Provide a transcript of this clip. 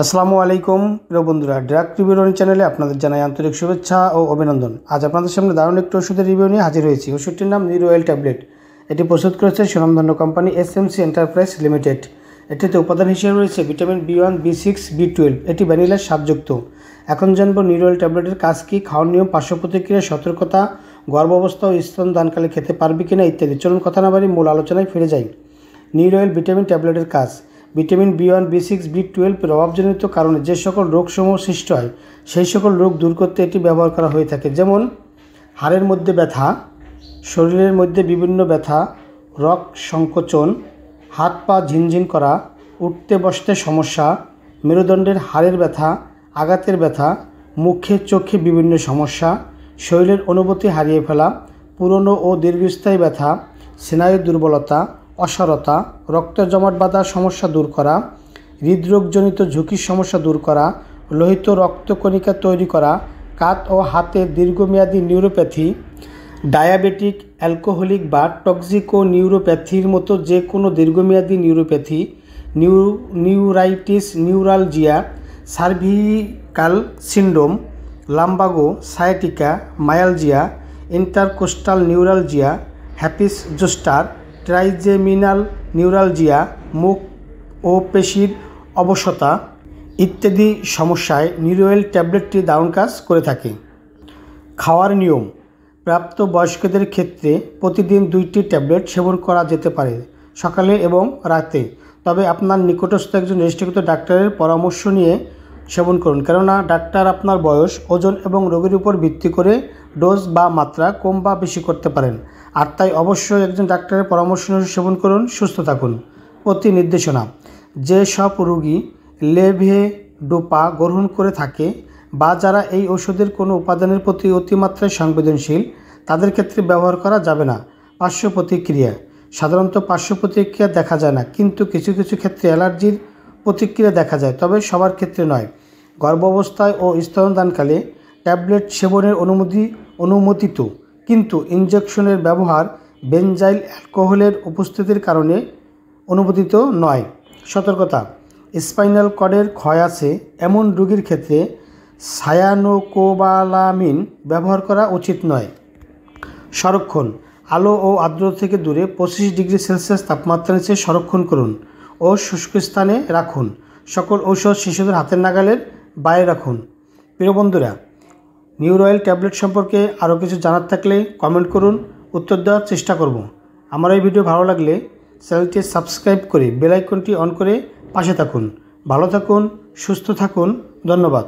আসসালামু আলাইকুম প্রিয় বন্ধুরা, ড্রাগ রিভিউ চ্যানেলে আপনাদের জানাই আন্তরিক শুভেচ্ছা ও অভিনন্দন। আজ আপনাদের সামনে দারুণ একটি ওষুধের রিভিউ নিয়ে হাজির হয়েছি। ওষুধটির নাম নিউরোয়েল ট্যাবলেট। এটি প্রস্তুত করেছে স্বনামধন্য কোম্পানি এসএমসি এন্টারপ্রাইজ লিমিটেড। এটিতে উপাদান হিসেবে রয়েছে ভিটামিন B1, B6, B12। এটি ভ্যানিলার স্বাদযুক্ত। এখন জানবো নিউরোয়েল ট্যাবলেটের কাজ কী, খাওয়ার নিয়ম, পার্শ্ব প্রতিক্রিয়া, সতর্কতা, গর্ভাবস্থা ও স্তনদানকালে খেতে পারবে কিনা ইত্যাদি। চলুন কথা না বাড়ি মূল আলোচনায় ফিরে যাই। নিউরোয়েল ভিটামিন ট্যাবলেটের কাজ। ভিটামিন B1, B6, B12 এর অভাবজনিত কারণে যে সকল রোগসমূহ সৃষ্টি হয় সেই সকল রোগ দূর করতে এটি ব্যবহার করা হয়ে থাকে। যেমন হাড়ের মধ্যে ব্যথা, শরীরের মধ্যে বিভিন্ন ব্যথা, রক্ত সংকোচন, হাত পা ঝিনঝিন করা, উঠতে বসতে সমস্যা, মেরুদণ্ডের হাড়ের ব্যথা, আঘাতের ব্যথা, মুখে চোখে বিভিন্ন সমস্যা, শরীরের অনুভূতি হারিয়ে ফেলা, পুরনো ও দীর্ঘস্থায়ী ব্যথা, স্নায়ুর দুর্বলতা, অসারতা, রক্ত জমাট বাঁধার সমস্যা দূর করা, হৃদরোগজনিত ঝুঁকির সমস্যা দূর করা, লোহিত রক্তকণিকা তৈরি করা, কাঁধ ও হাতের দীর্ঘমেয়াদী নিউরোপ্যাথি, ডায়াবেটিক, অ্যালকোহলিক বা টক্সিকো নিউরোপ্যাথির মতো যে কোনো দীর্ঘমেয়াদী neuropathy, neuritis, neuralgia, cervical syndrome, lumbago, sciatica, myalgia, intercostal neuralgia, Happy's zoster, trigeminal neuralgia, মুখ ও পেশির অবশতা ইত্যাদি সমস্যায় নিউরোয়েল ট্যাবলেটটি দারুণ কাজ করে থাকে। খাওয়ার নিয়ম। প্রাপ্ত বয়স্কদের ক্ষেত্রে প্রতিদিন 2টি ট্যাবলেট সেবন করা যেতে পারে, সকালে এবং রাতে। তবে আপনার নিকটস্থ একজন রেজিস্ট্রিকৃত ডাক্তারের পরামর্শ নিয়ে সেবন করুন, কেননা ডাক্তার আপনার বয়স, ওজন এবং রোগের উপর ভিত্তি করে ডোজ বা মাত্রা কম বা বেশি করতে পারেন। আর তাই অবশ্যই একজন ডাক্তারের পরামর্শ অনুযায়ী সেবন করুন, সুস্থ থাকুন। প্রতি নির্দেশনা। যে সব রোগী লেভোডোপা গ্রহণ করে থাকে বা যারা এই ওষুধের কোনো উপাদানের প্রতি অতিমাত্রায় সংবেদনশীল তাদের ক্ষেত্রে ব্যবহার করা যাবে না। পার্শ্ব প্রতিক্রিয়া। সাধারণত পার্শ্ব প্রতিক্রিয়া দেখা যায় না, কিন্তু কিছু কিছু ক্ষেত্রে অ্যালার্জির প্রতিক্রিয়া দেখা যায়, তবে সবার ক্ষেত্রে নয়। গর্ভাবস্থায় ও স্তনদানকালে ট্যাবলেট সেবনের অনুমোদিত, কিন্তু ইনজেকশনের ব্যবহার বেনজাইল অ্যালকোহলের উপস্থিতির কারণে অনুমোদিত নয়। সতর্কতা। স্পাইনাল কর্ডের ক্ষয় আছে এমন রোগীর ক্ষেত্রে সায়ানোকোবালামিন ব্যবহার করা উচিত নয়। সংরক্ষণ। আলো ও আর্দ্রতা থেকে দূরে 25 ডিগ্রি সেলসিয়াস তাপমাত্রা নিচে সংরক্ষণ করুন ও শুষ্ক স্থানে রাখুন। সকল ঔষধ শিশুদের হাতের নাগালের বাইরে রাখুন। প্রিয় বন্ধুরা, নিউরোয়েল ট্যাবলেট সম্পর্কে আরও কিছু জানার থাকলে কমেন্ট করুন, উত্তর দেওয়ার চেষ্টা করব। আমার এই ভিডিও ভালো লাগলে চ্যানেলটি সাবস্ক্রাইব করে বেল আইকনটি অন করে পাশে থাকুন। ভালো থাকুন, সুস্থ থাকুন। ধন্যবাদ।